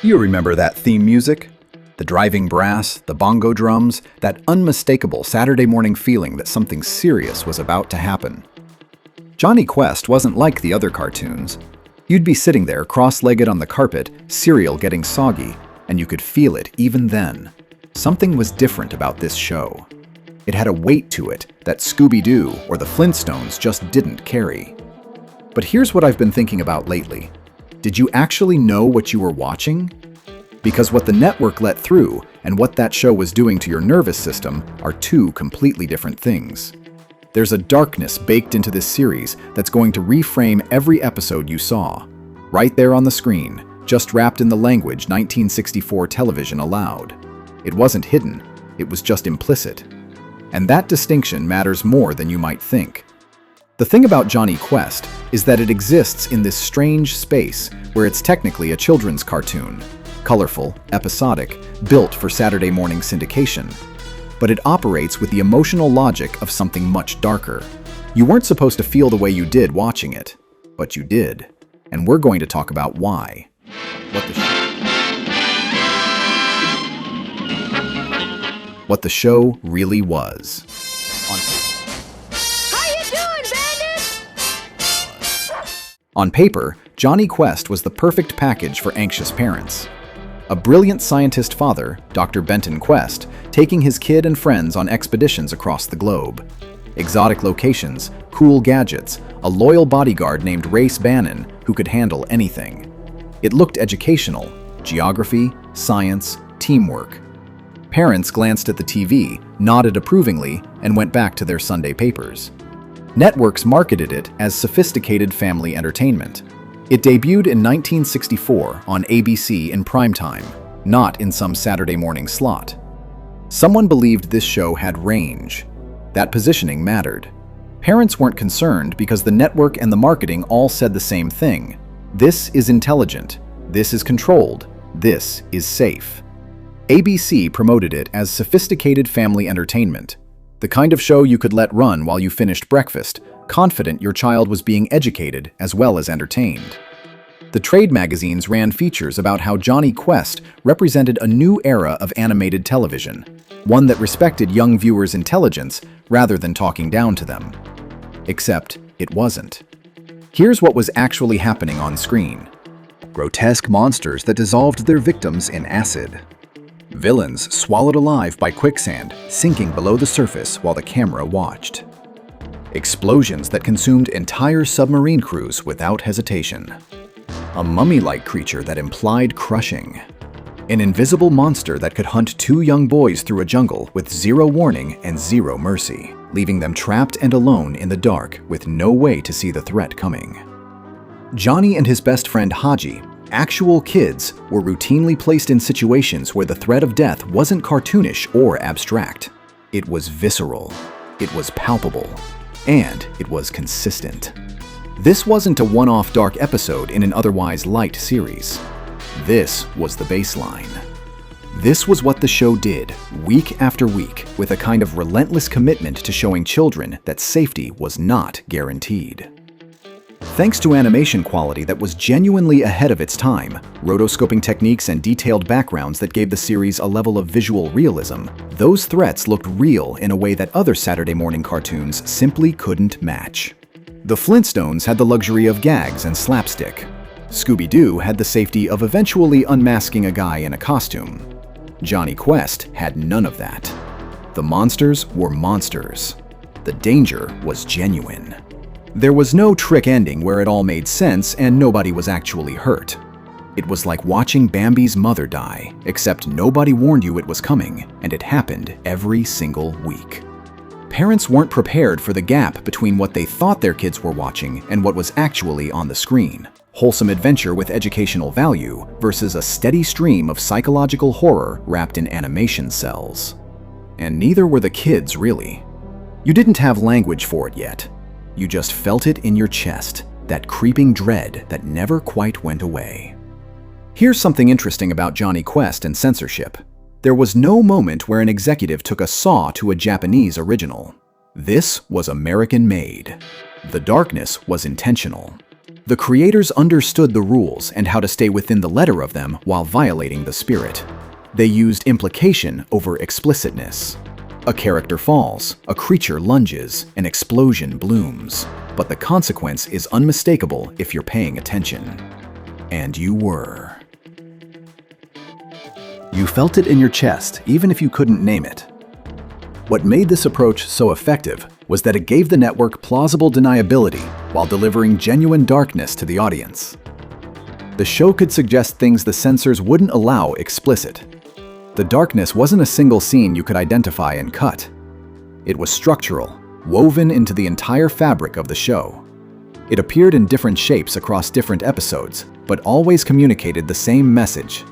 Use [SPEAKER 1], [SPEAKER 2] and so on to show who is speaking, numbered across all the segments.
[SPEAKER 1] You remember that theme music? The driving brass, the bongo drums, that unmistakable Saturday morning feeling that something serious was about to happen. Jonny Quest wasn't like the other cartoons. You'd be sitting there cross-legged on the carpet, cereal getting soggy, and you could feel it even then. Something was different about this show. It had a weight to it that Scooby-Doo or the Flintstones just didn't carry. But here's what I've been thinking about lately. Did you actually know what you were watching? Because what the network let through and what that show was doing to your nervous system are two completely different things. There's a darkness baked into this series that's going to reframe every episode you saw, right there on the screen, just wrapped in the language 1964 television allowed. It wasn't hidden, it was just implicit. And that distinction matters more than you might think. The thing about Jonny Quest is that it exists in this strange space where it's technically a children's cartoon, colorful, episodic, built for Saturday morning syndication. But it operates with the emotional logic of something much darker. You weren't supposed to feel the way you did watching it, but you did. And we're going to talk about why. What the show really was. On paper, Jonny Quest was the perfect package for anxious parents. A brilliant scientist father, Dr. Benton Quest, taking his kid and friends on expeditions across the globe. Exotic locations, cool gadgets, a loyal bodyguard named Race Bannon who could handle anything. It looked educational: geography, science, teamwork. Parents glanced at the TV, nodded approvingly, and went back to their Sunday papers. Networks marketed it as sophisticated family entertainment. It debuted in 1964 on ABC in primetime, not in some Saturday morning slot. Someone believed this show had range. That positioning mattered. Parents weren't concerned because the network and the marketing all said the same thing. This is intelligent. This is controlled. This is safe. ABC promoted it as sophisticated family entertainment, the kind of show you could let run while you finished breakfast, confident your child was being educated as well as entertained. The trade magazines ran features about how Jonny Quest represented a new era of animated television, one that respected young viewers' intelligence rather than talking down to them. Except it wasn't. Here's what was actually happening on screen. Grotesque monsters that dissolved their victims in acid. Villains swallowed alive by quicksand, sinking below the surface while the camera watched. Explosions that consumed entire submarine crews without hesitation. A mummy-like creature that implied crushing. An invisible monster that could hunt two young boys through a jungle with zero warning and zero mercy, leaving them trapped and alone in the dark with no way to see the threat coming. Jonny and his best friend Haji, actual kids, were routinely placed in situations where the threat of death wasn't cartoonish or abstract. It was visceral, it was palpable, and it was consistent. This wasn't a one-off dark episode in an otherwise light series. This was the baseline. This was what the show did, week after week, with a kind of relentless commitment to showing children that safety was not guaranteed. Thanks to animation quality that was genuinely ahead of its time, rotoscoping techniques and detailed backgrounds that gave the series a level of visual realism, those threats looked real in a way that other Saturday morning cartoons simply couldn't match. The Flintstones had the luxury of gags and slapstick. Scooby-Doo had the safety of eventually unmasking a guy in a costume. Jonny Quest had none of that. The monsters were monsters. The danger was genuine. There was no trick ending where it all made sense and nobody was actually hurt. It was like watching Bambi's mother die, except nobody warned you it was coming, and it happened every single week. Parents weren't prepared for the gap between what they thought their kids were watching and what was actually on the screen. Wholesome adventure with educational value versus a steady stream of psychological horror wrapped in animation cells. And neither were the kids, really. You didn't have language for it yet. You just felt it in your chest, that creeping dread that never quite went away. Here's something interesting about Jonny Quest and censorship. There was no moment where an executive took a saw to a Japanese original. This was American-made. The darkness was intentional. The creators understood the rules and how to stay within the letter of them while violating the spirit. They used implication over explicitness. A character falls, a creature lunges, an explosion blooms. But the consequence is unmistakable if you're paying attention. And you were. You felt it in your chest, even if you couldn't name it. What made this approach so effective was that it gave the network plausible deniability while delivering genuine darkness to the audience. The show could suggest things the censors wouldn't allow explicit. The darkness wasn't a single scene you could identify and cut. It was structural, woven into the entire fabric of the show. It appeared in different shapes across different episodes, but always communicated the same message.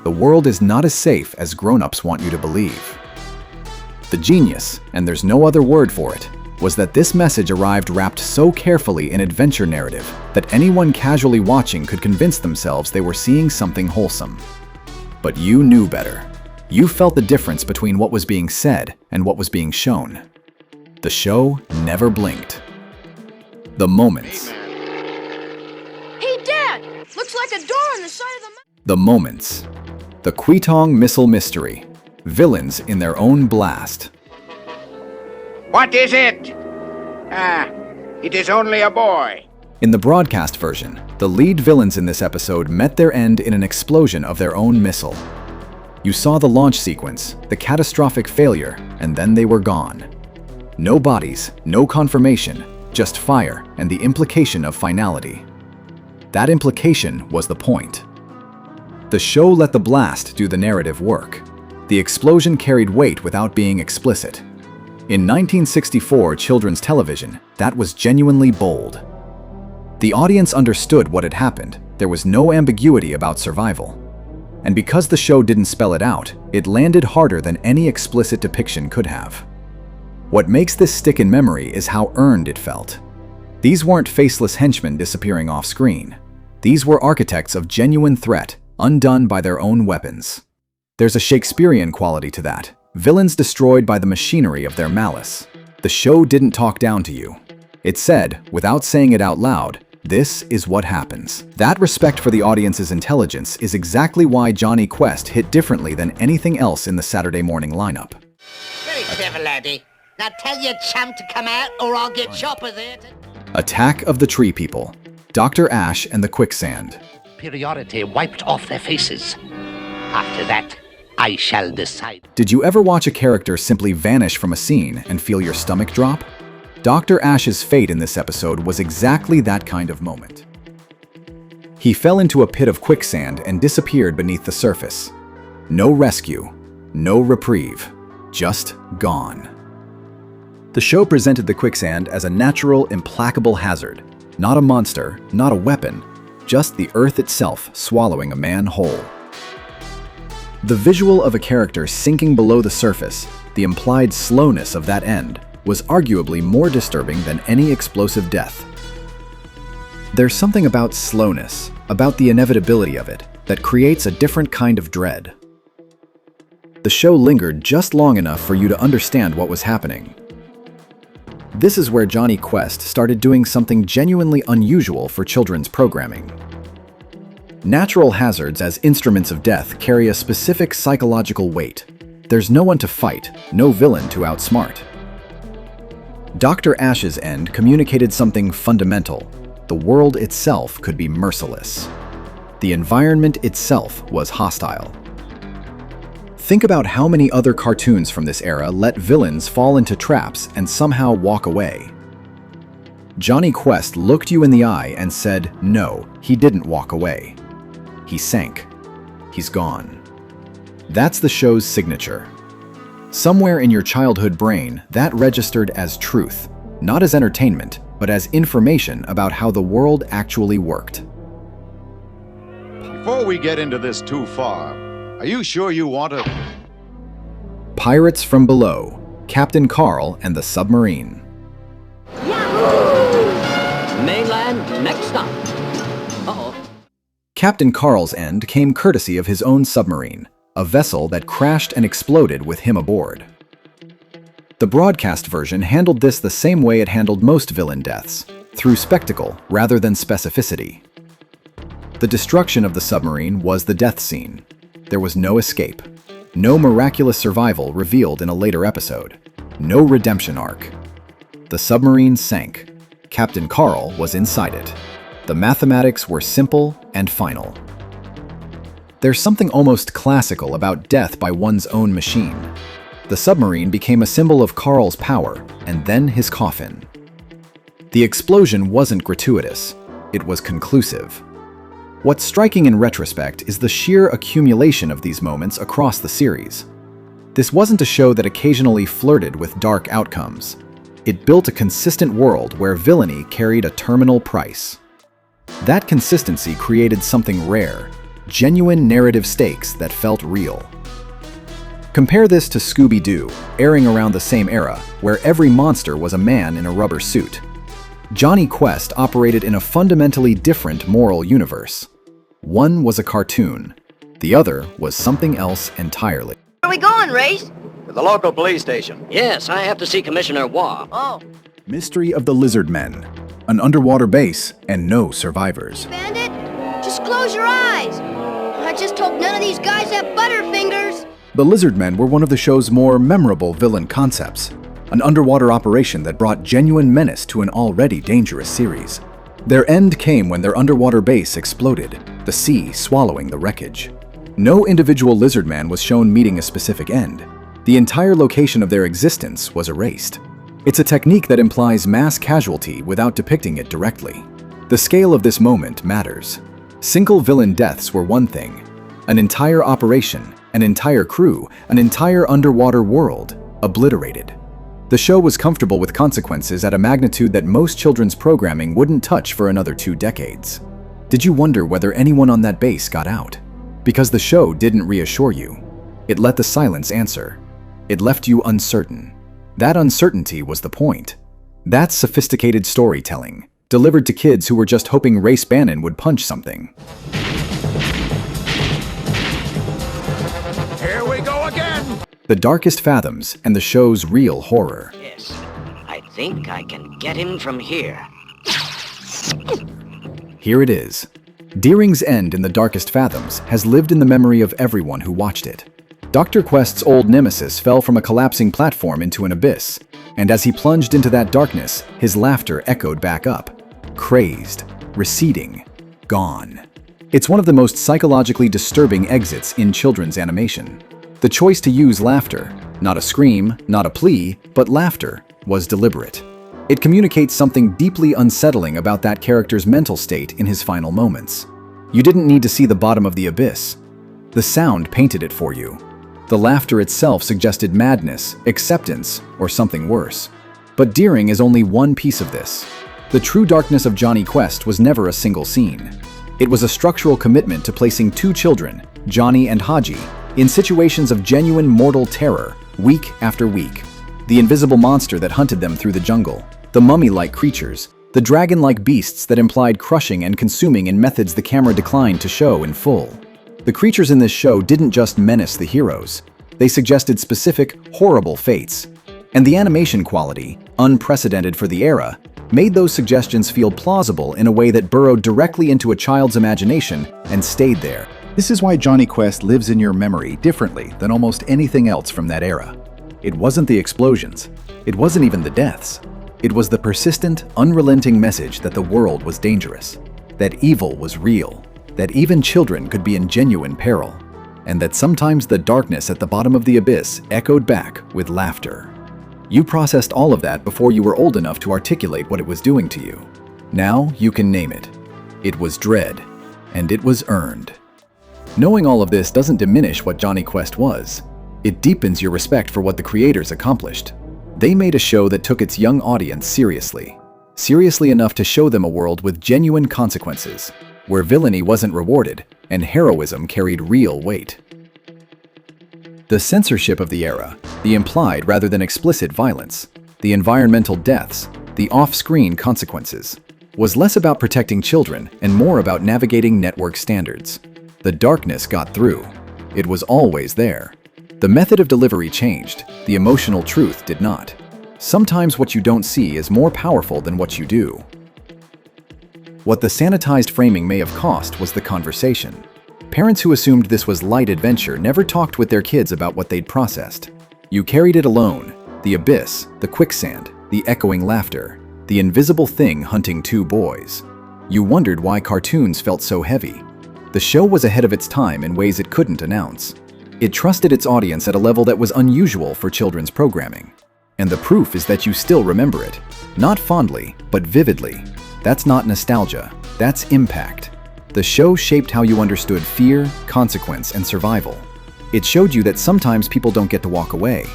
[SPEAKER 1] The world is not as safe as grown-ups want you to believe. The genius, and there's no other word for it, was that this message arrived wrapped so carefully in adventure narrative that anyone casually watching could convince themselves they were seeing something wholesome. But you knew better. You felt the difference between what was being said and what was being shown. The show never blinked. The moments.
[SPEAKER 2] Hey, Dad! Looks like a door on the side of the mountain.
[SPEAKER 1] The moments. The Kwitong Missile Mystery. Villains in their own blast.
[SPEAKER 3] What is it? It is only a boy.
[SPEAKER 1] In the broadcast version, the lead villains in this episode met their end in an explosion of their own missile. You saw the launch sequence, the catastrophic failure, and then they were gone. No bodies, no confirmation, just fire and the implication of finality. That implication was the point. The show let the blast do the narrative work. The explosion carried weight without being explicit. In 1964 children's television, that was genuinely bold. The audience understood what had happened. There was no ambiguity about survival. And because the show didn't spell it out, it landed harder than any explicit depiction could have. What makes this stick in memory is how earned it felt. These weren't faceless henchmen disappearing off screen. These were architects of genuine threat, undone by their own weapons. There's a Shakespearean quality to that. Villains destroyed by the machinery of their malice. The show didn't talk down to you. It said, without saying it out loud, this is what happens. That respect for the audience's intelligence is exactly why Jonny Quest hit differently than anything else in the Saturday morning lineup.
[SPEAKER 4] Very clever, laddie. Now tell your chum to come out or I'll get Chopper there to...
[SPEAKER 1] Attack of the Tree People. Dr. Ash and the Quicksand.
[SPEAKER 4] Superiority wiped off their faces. After that, I shall decide.
[SPEAKER 1] Did you ever watch a character simply vanish from a scene and feel your stomach drop? Dr. Ash's fate in this episode was exactly that kind of moment. He fell into a pit of quicksand and disappeared beneath the surface. No rescue, no reprieve, just gone. The show presented the quicksand as a natural, implacable hazard. Not a monster, not a weapon, just the earth itself swallowing a man whole. The visual of a character sinking below the surface, the implied slowness of that end, was arguably more disturbing than any explosive death. There's something about slowness, about the inevitability of it, that creates a different kind of dread. The show lingered just long enough for you to understand what was happening. This is where Jonny Quest started doing something genuinely unusual for children's programming. Natural hazards as instruments of death carry a specific psychological weight. There's no one to fight, no villain to outsmart. Dr. Ash's end communicated something fundamental. The world itself could be merciless. The environment itself was hostile. Think about how many other cartoons from this era let villains fall into traps and somehow walk away. Jonny Quest looked you in the eye and said, no, he didn't walk away. He sank. He's gone. That's the show's signature. Somewhere in your childhood brain, that registered as truth, not as entertainment, but as information about how the world actually worked.
[SPEAKER 5] Before we get into this too far, are you sure you want to...
[SPEAKER 1] Pirates from Below, Captain Carl and the Submarine.
[SPEAKER 6] Mainland, next stop. Uh-oh.
[SPEAKER 1] Captain Carl's end came courtesy of his own submarine, a vessel that crashed and exploded with him aboard. The broadcast version handled this the same way it handled most villain deaths, through spectacle rather than specificity. The destruction of the submarine was the death scene. There was no escape, no miraculous survival revealed in a later episode, no redemption arc. The submarine sank. Captain Carl was inside it. The mathematics were simple and final. There's something almost classical about death by one's own machine. The submarine became a symbol of Carl's power, and then his coffin. The explosion wasn't gratuitous. It was conclusive. What's striking in retrospect is the sheer accumulation of these moments across the series. This wasn't a show that occasionally flirted with dark outcomes. It built a consistent world where villainy carried a terminal price. That consistency created something rare, genuine narrative stakes that felt real. Compare this to Scooby-Doo, airing around the same era, where every monster was a man in a rubber suit. Jonny Quest operated in a fundamentally different moral universe. One was a cartoon. The other was something else entirely.
[SPEAKER 2] Where are we going, Race?
[SPEAKER 7] To the local police station.
[SPEAKER 6] Yes, I have to see Commissioner Waugh.
[SPEAKER 2] Oh,
[SPEAKER 1] Mystery of the Lizard Men, an underwater base, and no survivors.
[SPEAKER 2] Bandit? Just close your eyes. I just hope none of these guys have butterfingers.
[SPEAKER 1] The Lizard Men were one of the show's more memorable villain concepts, an underwater operation that brought genuine menace to an already dangerous series. Their end came when their underwater base exploded, the sea swallowing the wreckage. No individual Lizard Man was shown meeting a specific end. The entire location of their existence was erased. It's a technique that implies mass casualty without depicting it directly. The scale of this moment matters. Single villain deaths were one thing. An entire operation, an entire crew, an entire underwater world, obliterated. The show was comfortable with consequences at a magnitude that most children's programming wouldn't touch for another 2 decades. Did you wonder whether anyone on that base got out? Because the show didn't reassure you. It let the silence answer. It left you uncertain. That uncertainty was the point. That's sophisticated storytelling, delivered to kids who were just hoping Race Bannon would punch something.
[SPEAKER 3] Here we go again!
[SPEAKER 1] The Darkest Fathoms and the show's real horror.
[SPEAKER 6] Yes, I think I can get him from here.
[SPEAKER 1] Here it is. Deering's end in The Darkest Fathoms has lived in the memory of everyone who watched it. Dr. Quest's old nemesis fell from a collapsing platform into an abyss, and as he plunged into that darkness, his laughter echoed back up. Crazed, receding, gone. It's one of the most psychologically disturbing exits in children's animation. The choice to use laughter, not a scream, not a plea, but laughter, was deliberate. It communicates something deeply unsettling about that character's mental state in his final moments. You didn't need to see the bottom of the abyss. The sound painted it for you. The laughter itself suggested madness, acceptance, or something worse. But Deering is only one piece of this. The true darkness of Jonny Quest was never a single scene. It was a structural commitment to placing 2 children, Johnny and Haji, in situations of genuine mortal terror, week after week. The invisible monster that hunted them through the jungle, the mummy-like creatures, the dragon-like beasts that implied crushing and consuming in methods the camera declined to show in full. The creatures in this show didn't just menace the heroes. They suggested specific, horrible fates. And the animation quality, unprecedented for the era, made those suggestions feel plausible in a way that burrowed directly into a child's imagination and stayed there. This is why Jonny Quest lives in your memory differently than almost anything else from that era. It wasn't the explosions. It wasn't even the deaths. It was the persistent, unrelenting message that the world was dangerous, that evil was real, that even children could be in genuine peril, and that sometimes the darkness at the bottom of the abyss echoed back with laughter. You processed all of that before you were old enough to articulate what it was doing to you. Now you can name it. It was dread, and it was earned. Knowing all of this doesn't diminish what Jonny Quest was. It deepens your respect for what the creators accomplished. They made a show that took its young audience seriously. Seriously enough to show them a world with genuine consequences, where villainy wasn't rewarded and heroism carried real weight. The censorship of the era, the implied rather than explicit violence, the environmental deaths, the off-screen consequences, was less about protecting children and more about navigating network standards. The darkness got through. It was always there. The method of delivery changed. The emotional truth did not. Sometimes what you don't see is more powerful than what you do. What the sanitized framing may have cost was the conversation. Parents who assumed this was light adventure never talked with their kids about what they'd processed. You carried it alone: the abyss, the quicksand, the echoing laughter, the invisible thing hunting two boys. You wondered why cartoons felt so heavy. The show was ahead of its time in ways it couldn't announce. It trusted its audience at a level that was unusual for children's programming. And the proof is that you still remember it. Not fondly, but vividly. That's not nostalgia, that's impact. The show shaped how you understood fear, consequence, and survival. It showed you that sometimes people don't get to walk away.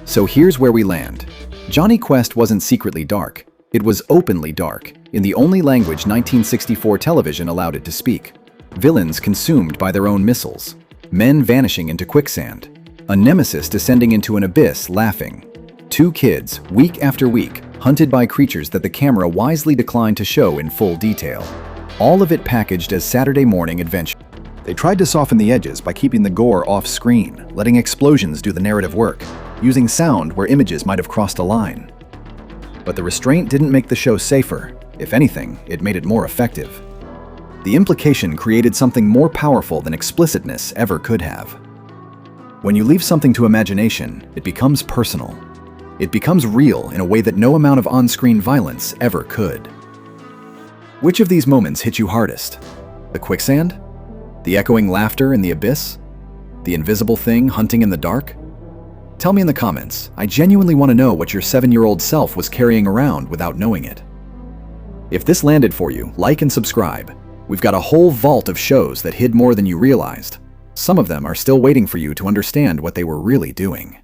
[SPEAKER 1] So here's where we land. Jonny Quest wasn't secretly dark. It was openly dark, in the only language 1964 television allowed it to speak. Villains consumed by their own missiles. Men vanishing into quicksand. A nemesis descending into an abyss laughing. Two kids, week after week, hunted by creatures that the camera wisely declined to show in full detail. All of it packaged as Saturday morning adventure. They tried to soften the edges by keeping the gore off-screen, letting explosions do the narrative work, using sound where images might have crossed a line. But the restraint didn't make the show safer. If anything, it made it more effective. The implication created something more powerful than explicitness ever could have. When you leave something to imagination, it becomes personal. It becomes real in a way that no amount of on-screen violence ever could. Which of these moments hit you hardest? The quicksand? The echoing laughter in the abyss? The invisible thing hunting in the dark? Tell me in the comments. I genuinely want to know what your 7-year-old self was carrying around without knowing it. If this landed for you, like and subscribe. We've got a whole vault of shows that hid more than you realized. Some of them are still waiting for you to understand what they were really doing.